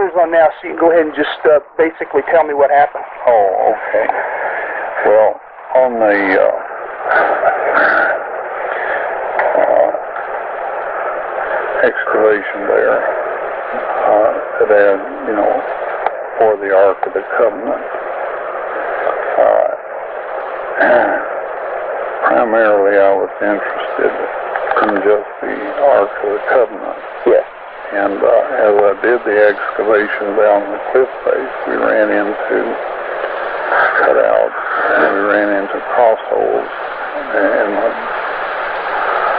camera's on now, so you can go ahead and just basically tell me what happened. Oh, okay. Well, on the excavation there, it had, for the Ark of the Covenant. Primarily, I was interested in just the Ark of the Covenant. Yes. And as I did the excavation down the cliff face, we ran into cutouts and we ran into crossholes in the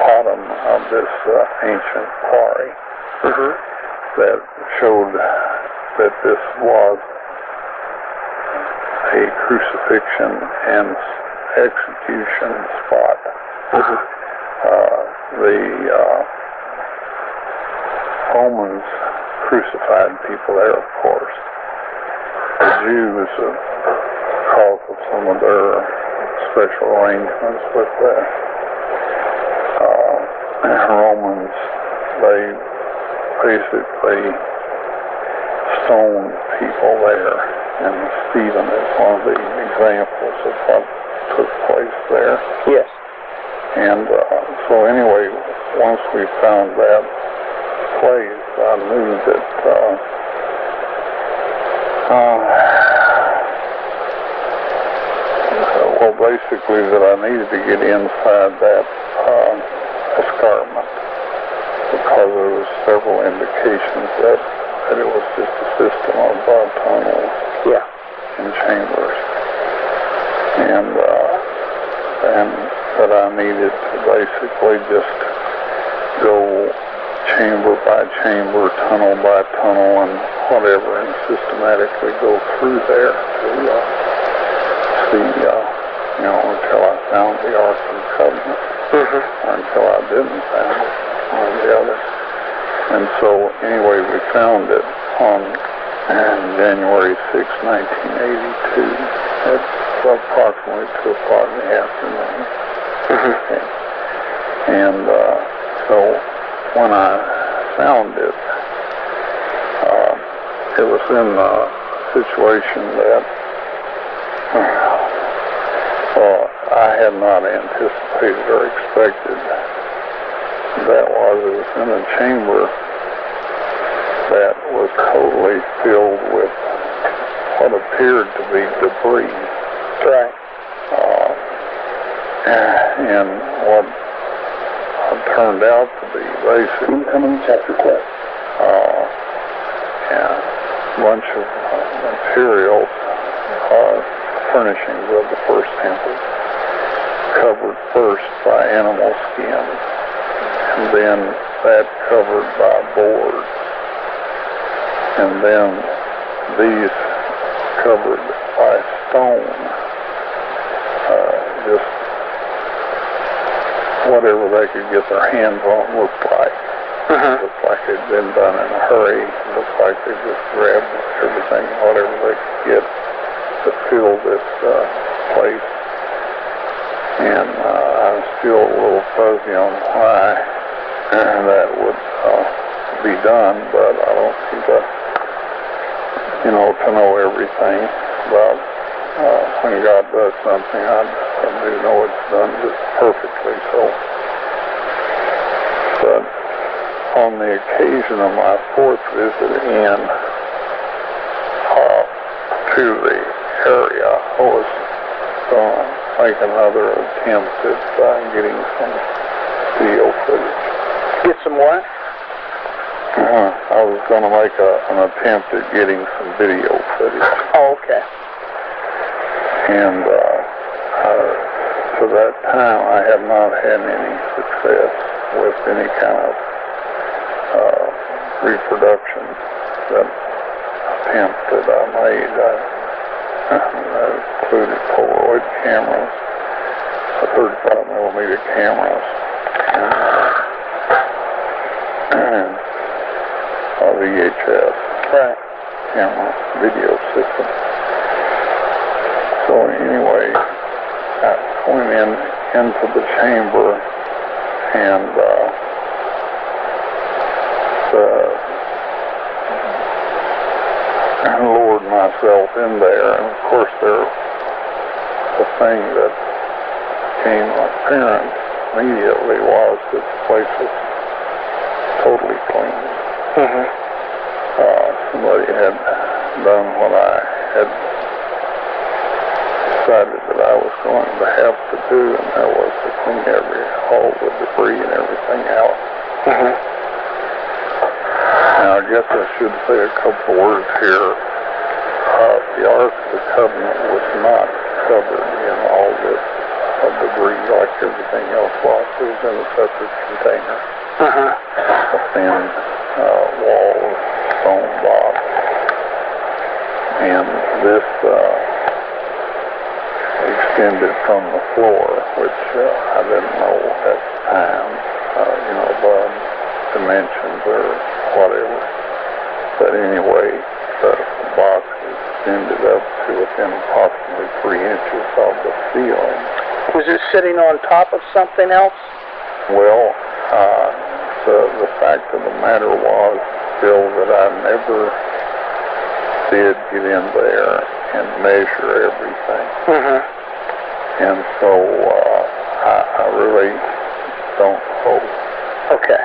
bottom of this ancient quarry that showed that this was a crucifixion and execution spot. The Romans crucified people there, of course. The Jews, because of some of their special arrangements with the Romans, they basically stoned people there, and Stephen is one of the examples of what took place there. Yes. And so anyway, once we found that place, I knew that well, basically that I needed to get inside that escarpment, because there was several indications that it was just a system of tunnels and chambers, and that I needed to basically just go chamber by chamber, tunnel by tunnel, and whatever, and systematically go through there to see, until I found the Ark of the Covenant, or until I didn't find it, one or the other. And so, anyway, we found it on January 6, 1982, at approximately 2 o'clock in the afternoon. And so, when I found it, it was in a situation that I had not anticipated or expected. That was, it was in a chamber that was totally filled with what appeared to be debris. Right. And what turned out to be basically a bunch of materials, furnishings of the first temple, covered first by animal skin, and then that covered by boards, and then these covered by stone, just whatever they could get their hands on looked like. Looked like it had been done in a hurry. Looked like they just grabbed everything, whatever they could get to fill this place. And I was still a little fuzzy on why that would be done, but I don't seem to, to know everything about when God does something. I do know it's done just perfectly so. But on the occasion of my fourth visit in to the area, I was going to make another attempt at getting some video footage. Get some what? I was going to make an attempt at getting some video footage. Oh, okay. And to that time, I have not had any success with any kind of reproduction. That attempt that I made, I included Polaroid cameras, 35mm cameras, and VHS camera video system. So anyway, I went into the chamber, and lowered myself in there, and of course the thing that became apparent immediately was that the place was totally clean. Somebody had done what I had decided that I was going to have to do, and that was to clean all the debris and everything out. Now, I guess I should say a couple words here. The Ark of the Covenant was not covered in all this debris like everything else was. It was in a separate container. A thin wall, stone box. And this extended from the floor, which I didn't know at the time, the dimensions or whatever. But anyway, the box extended up to within approximately 3 inches of the ceiling. Was it sitting on top of something else? Well, the fact of the matter was, Bill, that I never did get in there and measure everything. And so I really don't know. Okay.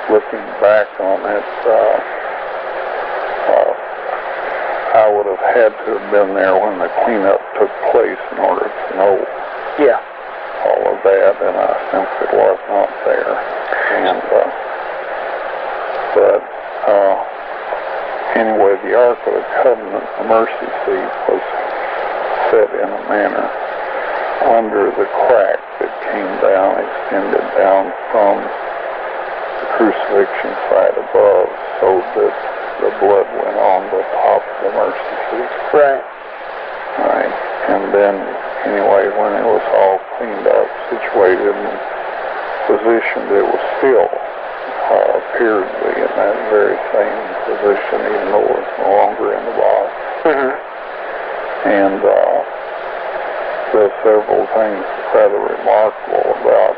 Looking back on it, I would have had to have been there when the cleanup took place in order to know all of that, and I simply was not there. And but anyway, the Ark of the Covenant, the mercy seat, was set in a manner under the crack that came down, extended down from the crucifixion side above, so that the blood went on the top of the mercy seat. Right. Right. And then, anyway, when it was all cleaned up, situated, and positioned, it was still appeared to be in that very same position, even though it was no longer in the box. And there's several things rather remarkable about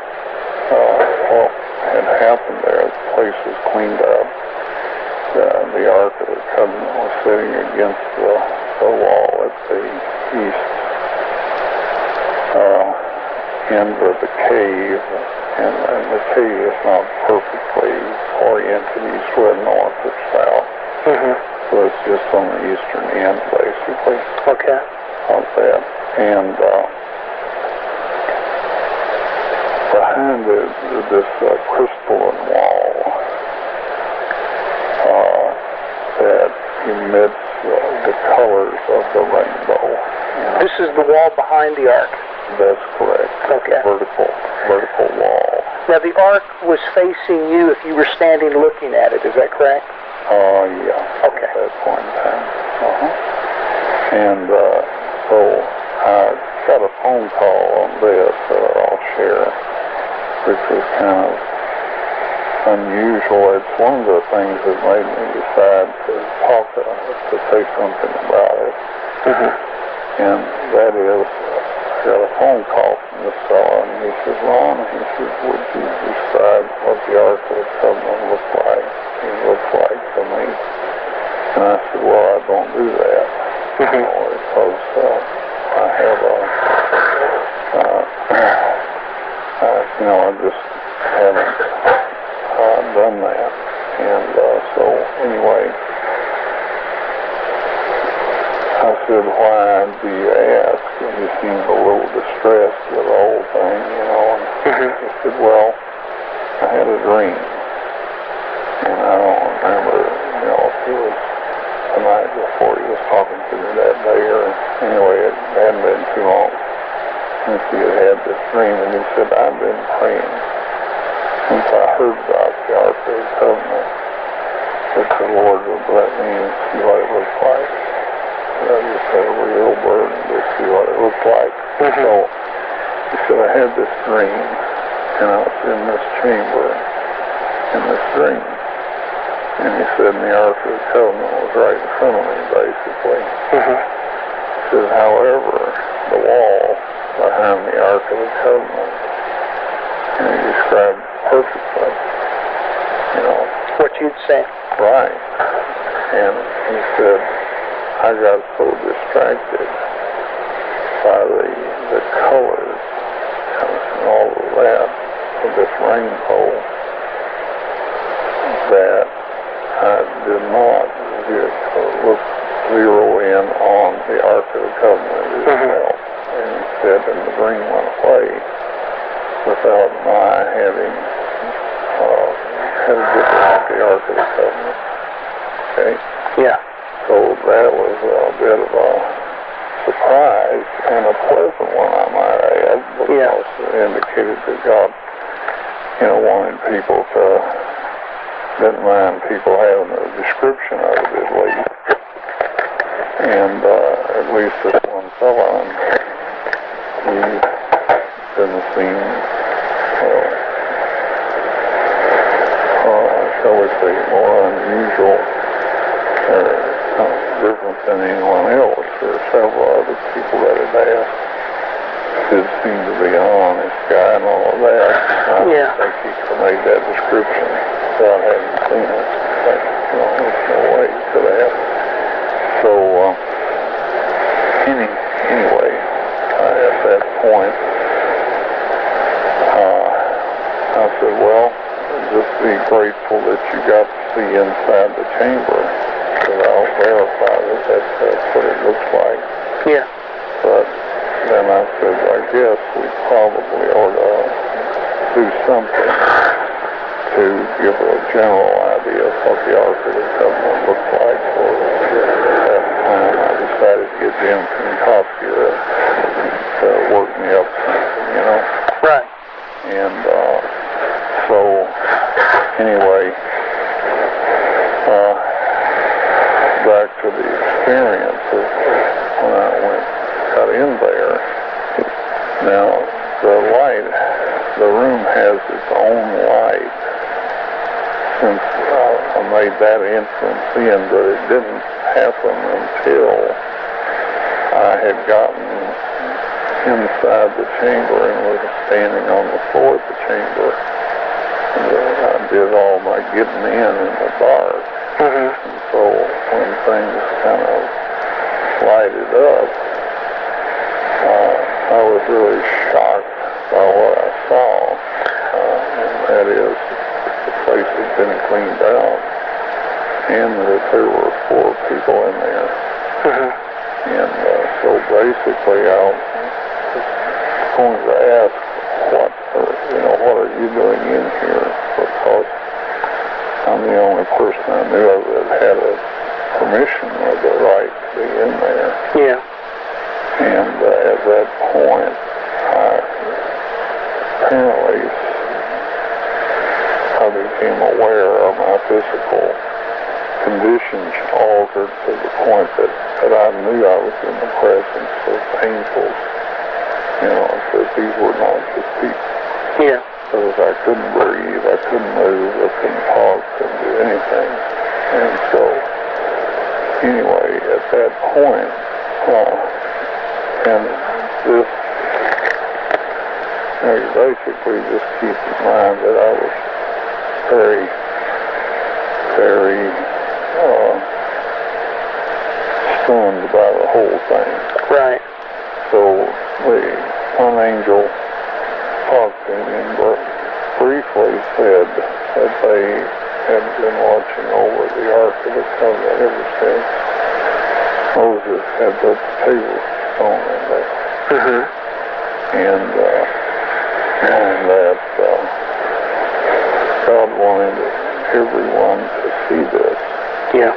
what had happened there. The place was cleaned up. The Ark of the Covenant was sitting against the wall at the east end of the cave, and the cave is not perfectly oriented east-west, north, or south. So it's just on the eastern end, basically. Okay. Of that. And behind this crystalline wall that emits the colors of the rainbow. This is the wall behind the Ark? That's correct. Okay. Vertical wall. Now, the Ark was facing you if you were standing looking at it, is that correct? Yeah. Okay. At that point in time. And so I got a phone call on this that I'll share, which was kind of unusual. It's one of the things that made me decide to say something about it. And that is, I got a phone call from this fellow, and he says, Ron, would you describe what the Ark of the Covenant looked like? It looks like to me. And I said, well, I don't do that. Because I have I just haven't done that. And so anyway, I said, why do you ask? And he seemed a little distressed with the whole thing, And he said, well, I had a dream. And I don't remember, if it was the night before he was talking to me that day, or anyway, it hadn't been too long since he had this dream. And he said, I've been praying since I heard about the Ark of the Covenant that the Lord would let me see what it looks like. I just had a real burden to see what it looked like. So he said, I had this dream, and I was in this chamber in this dream. And he said, the Ark of the Covenant was right in front of me, basically. He said, however, the wall behind the Ark of the Covenant, and he described perfectly, what you'd say. Right. And he said, I got so distracted by the colors and all of that of this rainbow that I did not zero in on the Ark of the Covenant itself. And instead, and the dream went away without my having had a good look at the Ark of the Covenant. Okay? Yeah. So that was a bit of a surprise and a pleasant one, I might add, because it indicated that God, wanted people to, didn't mind people having a description of it at least. And at least this one fellow, he didn't seem, shall we say, more unusual or different than anyone else. There were several other people that had asked. Did seem to be an honest guy and all of that. I don't think he could have made that description without having seen it. There's no way he could have. So, anyway, at that point, I said, well, just be grateful that you got to see inside the chamber, because I'll verify that that's what it looks like. Yeah. But then I said, I guess we probably ought to do something to give a general idea of what the Ark of the Covenant looked like. So at that time, I decided to get Jim from Copier to work me up something, Right. And so, anyway, back to the experience of when I got in there. Now, the light, the room has its own light. Since I made that entrance in, but it didn't happen until I had gotten inside the chamber and was standing on the floor of the chamber. I did all my getting in the dark. And so when things kind of lighted up, I was really shocked by what I saw. And that is, the place had been cleaned out, and that there were 4 people in there. And so basically, I was going to ask, what are you doing in here? Because I'm the only person I knew of that had a permission or the right to be in there. Yeah. And at that point, apparently, I became aware of my physical conditions altered to the point that I knew I was in the presence of angels. That these were not just people. Yeah. Because I couldn't breathe, I couldn't move, I couldn't talk, couldn't do anything. And so, anyway, at that point, and this, you basically just keep in mind that I was very, very stunned by the whole thing. Right. So one angel talked to me and briefly said that they had been watching over the Ark of the Covenant ever since Moses had put the tablestone in there. And that God wanted everyone to see this. Yeah.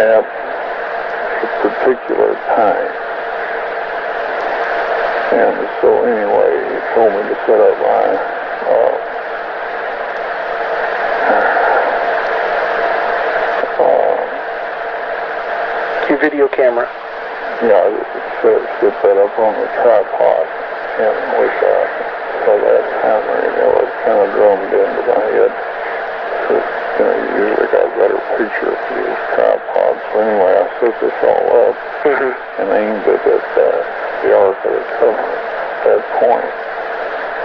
At a particular time. And so anyway, he told me to set up my your video camera. Yeah, set that up on the tripod, and with that timer, it kind of drummed into my head. You usually got a better picture if you use tripods. So anyway, I set this all up and aimed it at the Ark of the Covenant at that point.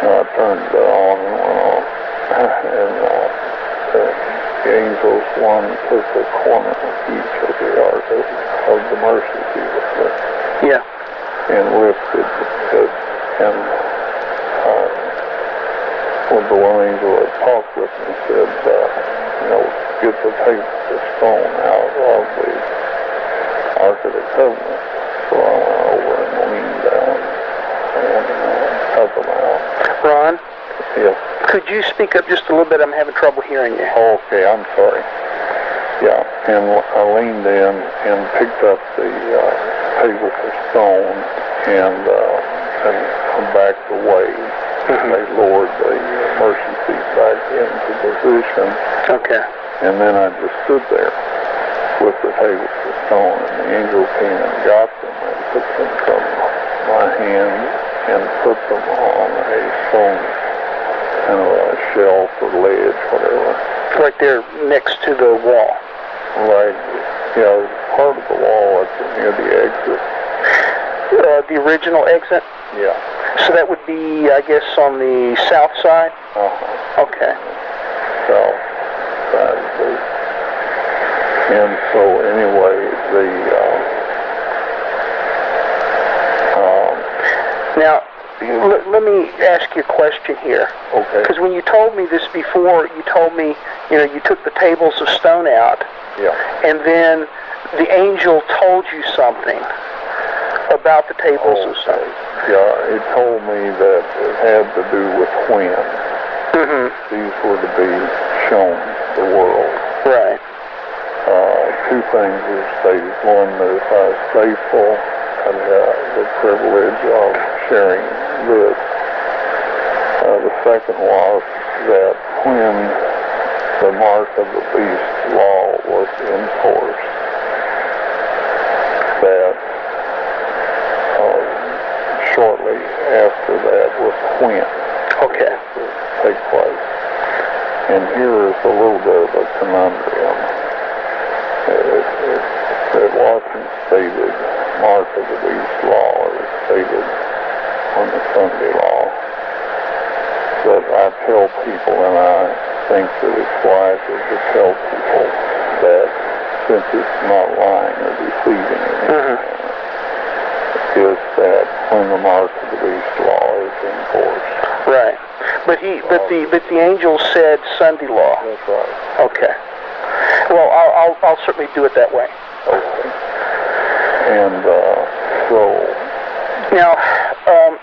And I turned it on and went on. And the angels, one took a corner of each of the ark of the mercy seat of God, and lifted it, and when the one angel had talked with me, said, get the stone out of the Ark of the Covenant. So I went over and leaned down and cut them out. Ron? Yes. Could you speak up just a little bit? I'm having trouble hearing you. Okay, I'm sorry. Yeah, and I leaned in and picked up the tables of stone and backed away. They lowered the mercy seat back into position. Okay. And then I just stood there with the tables of stone, and the angel came and got them and took them from my hand and put them on a stone, kind of a shelf or ledge, whatever. Right there next to the wall. Right, part of the wall near the exit. The original exit? Yeah. So that would be, I guess, on the south side? Okay. South side of the... And so, anyway, now, let me ask you a question here. Okay. Because when you told me this before, you told me, you took the tables of stone out. Yeah. And then the angel told you something about the tables of stone. Yeah, it told me that it had to do with when these were to be shown the world. Right. Two things were stated. One, that if I was faithful, I'd have the privilege of sharing this. The second was that when the mark of the beast law was enforced, that shortly after that was when Okay. it would take place. And here is a little bit of a conundrum. It wasn't stated mark of the beast law, it was stated on the Sunday law. But I tell people, and I think that it's wiser to tell people that since it's not lying or deceiving anyone, is that when the mark of the beast law is enforced. Right. But the angel said Sunday law. That's right. Okay. Well, I'll certainly do it that way. Okay. And so... Now,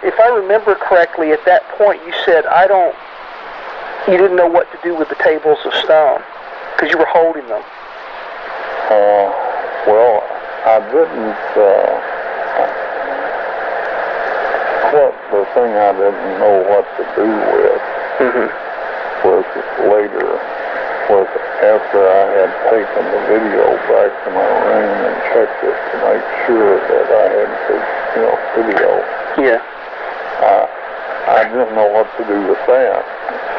if I remember correctly, at that point you said you didn't know what to do with the tables of stone because you were holding them. Well, I didn't... the thing I didn't know what to do with was later, was after I had taken the video back to my room and checked it to make sure that I had video. Yeah. I didn't know what to do with that.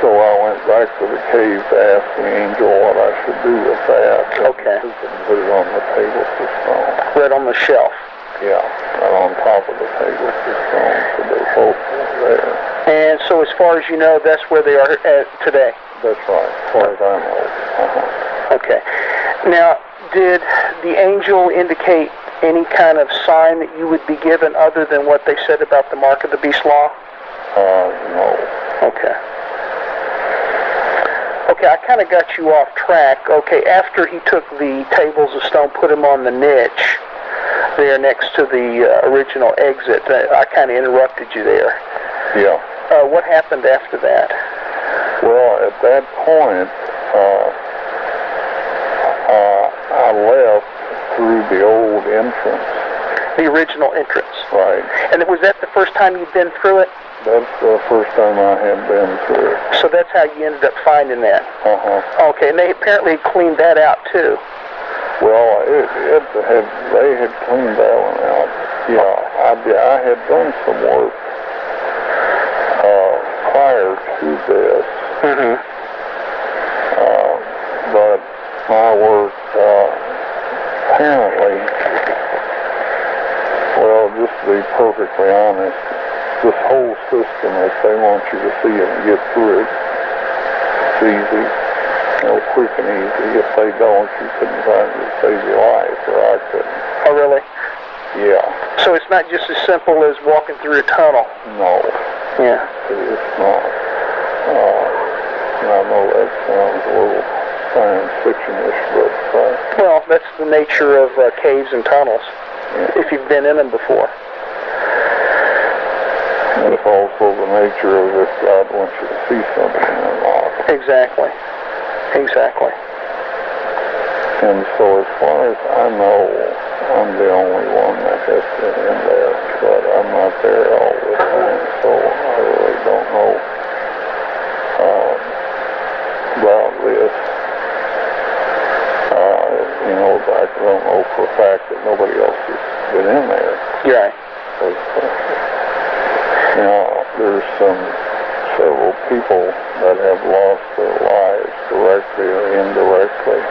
So I went back to the cave to ask the angel what I should do with that. Okay. And put it on the table of stone. Right on the shelf. Yeah, right on top of the table of stone, so they're both there. And so as far as you know, that's where they are today? That's right, as far as I know. Okay. Now, did the angel indicate any kind of sign that you would be given other than what they said about the mark of the beast law? No. Okay. Okay, I kind of got you off track. Okay, after he took the tables of stone, put them on the niche there next to the original exit, I kind of interrupted you there. Yeah. What happened after that? Well, at that point, I left through the old entrance. The original entrance. Right. And was that the first time you'd been through it? That's the first time I had been through it. So that's how you ended up finding that? Okay, and they apparently cleaned that out too. Well, they had cleaned that one out. Yeah, I had done some work prior to this. But my work apparently, well, just to be perfectly honest, this whole system, if they want you to see it and get through it, it's easy. quick and easy. If they don't, you couldn't find it to save your life, or I couldn't. Oh, really? Yeah. So it's not just as simple as walking through a tunnel? No. Yeah. It's not. And I know that sounds a little science fiction-ish, but... well, that's the nature of caves and tunnels, if you've been in them before. It's also the nature of if God wants you to see something or not. Exactly. Exactly. And so as far as I know, I'm the only one that has been in there, but I'm not there all the time, so I really don't know about this. I don't know for a fact that nobody else has been in there. Right. Now, there's several people that have lost their lives directly or indirectly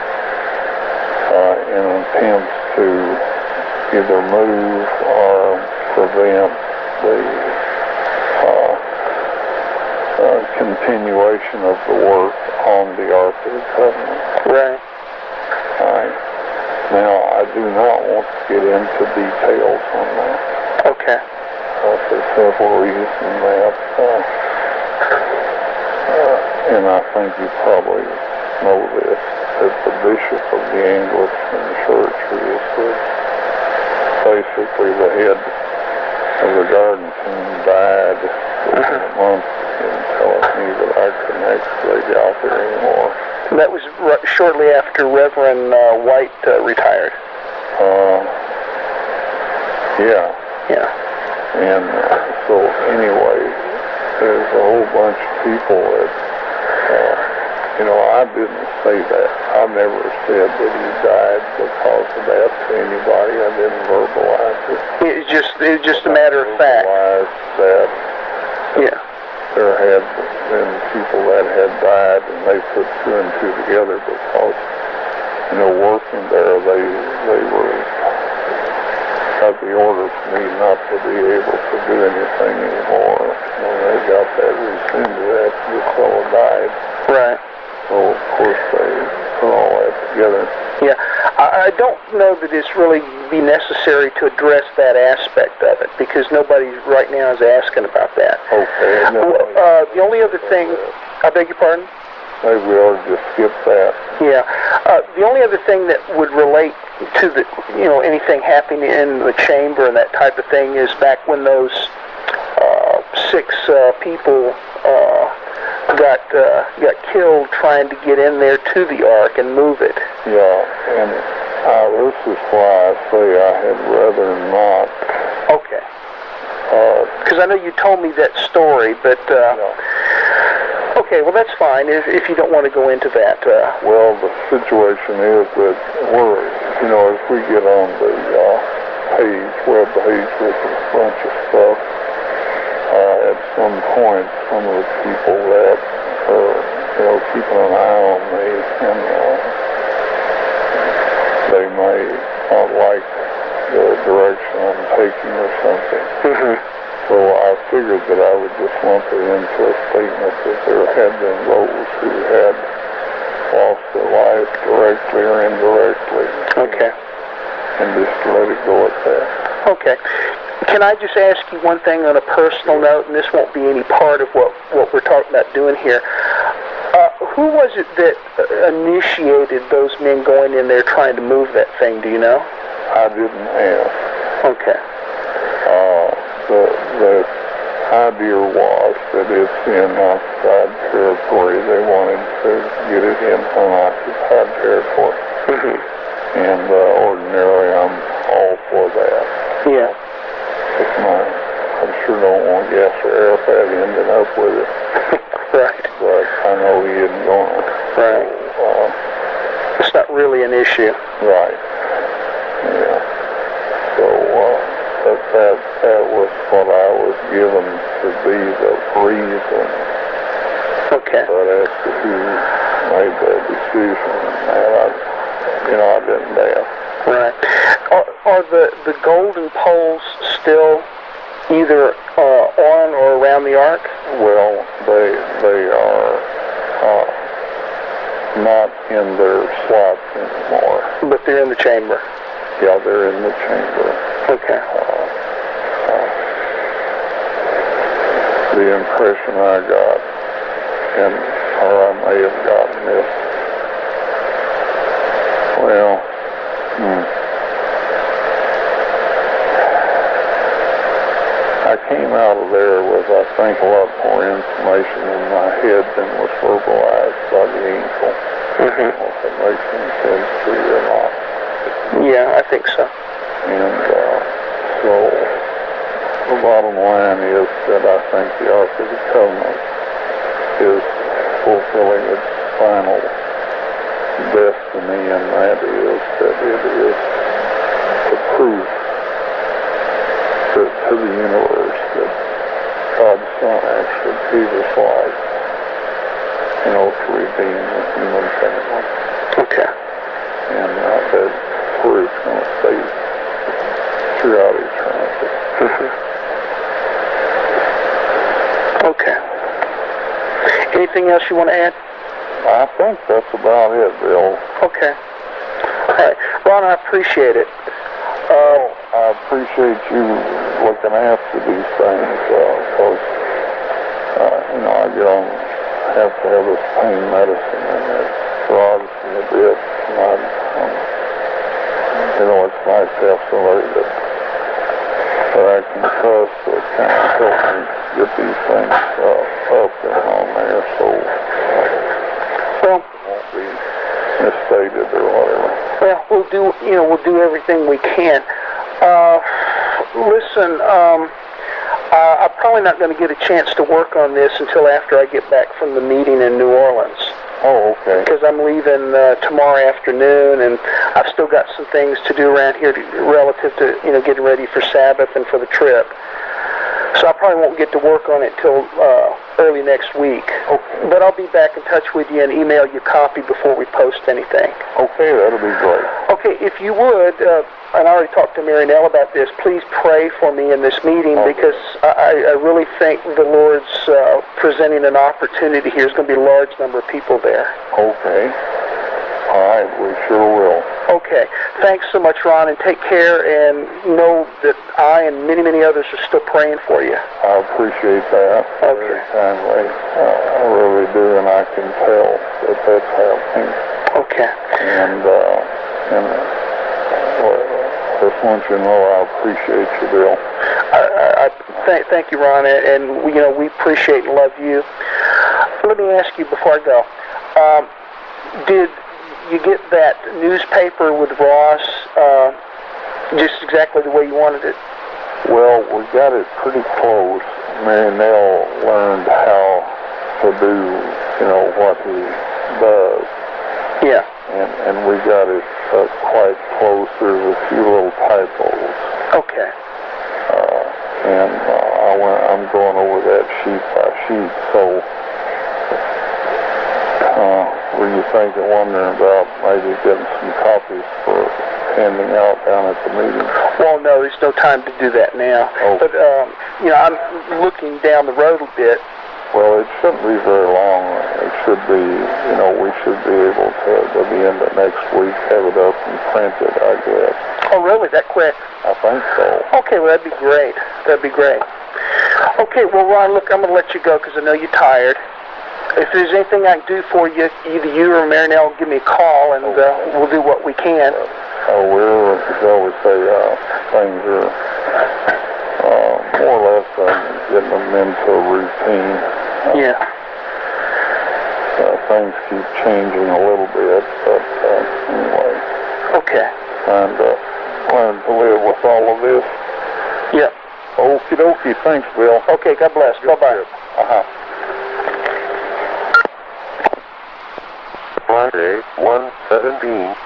in attempts to either move or prevent the continuation of the work on the Ark of the Covenant. Right. Now, I do not want to get into details on that. Okay. For several reasons that, and I think you probably know this, that the bishop of the Anglican Church, who is basically the head of the garden team, died within a month and telling me that I couldn't actually get out there anymore. That was shortly after Reverend Wyatt retired. Yeah. Yeah. And so anyway, there's a whole bunch of people that, I didn't say that. I never said that he died because of that to anybody. I didn't verbalize it. It's just a matter of fact. That yeah. There had been people that had died, and they put two and two together because, working there, they were got the order for me not to be able to do anything anymore. When they got that rescinded after this fellow died. Right. So, of course, they put all that together. Yeah. I don't know that it's really be necessary to address that aspect of it, because nobody right now is asking about that. Okay. The only other thing, I beg your pardon? Maybe we ought to just skip that. Yeah. The only other thing that would relate to the, anything happening in the chamber and that type of thing is back when those 6 people got killed trying to get in there to the Ark and move it. Yeah, and this is why I say I had rather not. Okay. Because I know you told me that story, but okay, well that's fine if you don't want to go into that. Well, the situation is that we're, as we get on the web page with a bunch of stuff, at some point, some of the people that are, keeping an eye on me, and they may not like the direction I'm taking or something. Mm-hmm. So I figured that I would just lump it into a statement that there had been those who had lost their life directly or indirectly. Okay. And just let it go at that. Okay. Can I just ask you one thing on a personal note, and this won't be any part of what we're talking about doing here. Who was it that initiated those men going in there trying to move that thing, do you know? I didn't ask. Okay. The idea was that it's in occupied territory. They wanted to get it in unoccupied territory. Mm-hmm. And ordinarily I'm all for that. Yeah. I sure don't want Yasser Arafat ending up with it. Right. But I know he isn't going to. Right. So, it's not really an issue. Right. Yeah. So, that was what I was given to be the reason. Okay. But as to who made that decision, I didn't ask. Right. Are the golden poles still either on or around the Ark? Well, they are not in their slots anymore. But they're in the chamber. Yeah, they're in the chamber. Okay. The impression I got, or I may have gotten this, well, I came out of there with, I think, a lot more information in my head than was verbalized by the angel. Mm-hmm. If it makes any sense to you or not. Yeah, I think so. And so the bottom line is that I think the Ark of the Covenant is fulfilling its final destiny, and that is that it is the proof to the universe that God's Son actually gave his life, to redeem the human family. Okay. And that fruit's going to stay throughout eternity. Mm-hmm. Okay. Anything else you want to add? I think that's about it, Bill. Okay. All right. Ron, I appreciate it. I appreciate you looking after these things, because, I have to have this pain medicine, and it bothers me a bit. It's nice to have somebody that I can trust to kind of help me get these things up and on there, so it won't be misstated or whatever. Well, we'll do everything we can. Listen, I'm probably not going to get a chance to work on this until after I get back from the meeting in New Orleans. Oh, okay. Because I'm leaving tomorrow afternoon, and I've still got some things to do around here relative to, getting ready for Sabbath and for the trip. So I probably won't get to work on it till early next week. Okay. But I'll be back in touch with you and email you a copy before we post anything. Okay, that'll be great. Okay, if you would, and I already talked to Mary Nell about this, please pray for me in this meeting, because I really think the Lord's presenting an opportunity here. There's going to be a large number of people there. Okay. All right, we sure will. Okay. Thanks so much, Ron, and take care, and know that I and many, many others are still praying for you. I appreciate that very kindly. I really do, and I can tell that that's happening. Okay. And I just want you to know I appreciate you, Bill. Thank you, Ron, and we appreciate and love you. Let me ask you before I go, did you get that newspaper with Ross just exactly the way you wanted it? Well, we got it pretty close. Mary Nell learned how to do, what he does. Yeah. And we got it quite close. There's a few little typos. Okay. I'm going over that sheet by sheet, so were you wondering about maybe getting some copies for handing out down at the meeting? Well, no, there's no time to do that now. Oh. But, I'm looking down the road a bit. Well, it shouldn't be very long. It should be, we should be able to, by the end of next week, have it up and printed, I guess. Oh, really? That quick? I think so. Okay, well, that'd be great. That'd be great. Okay, well, Ron, look, I'm going to let you go because I know you're tired. If there's anything I can do for you, either you or Mary Nell give me a call, and we'll do what we can. We're, as I always say, things are more or less getting them into a routine. Yeah. Things keep changing a little bit, but anyway. Okay. And learn to live with all of this. Yeah. Okie dokie. Thanks, Bill. Okay, God bless. Bye-bye. Friday, 1/17.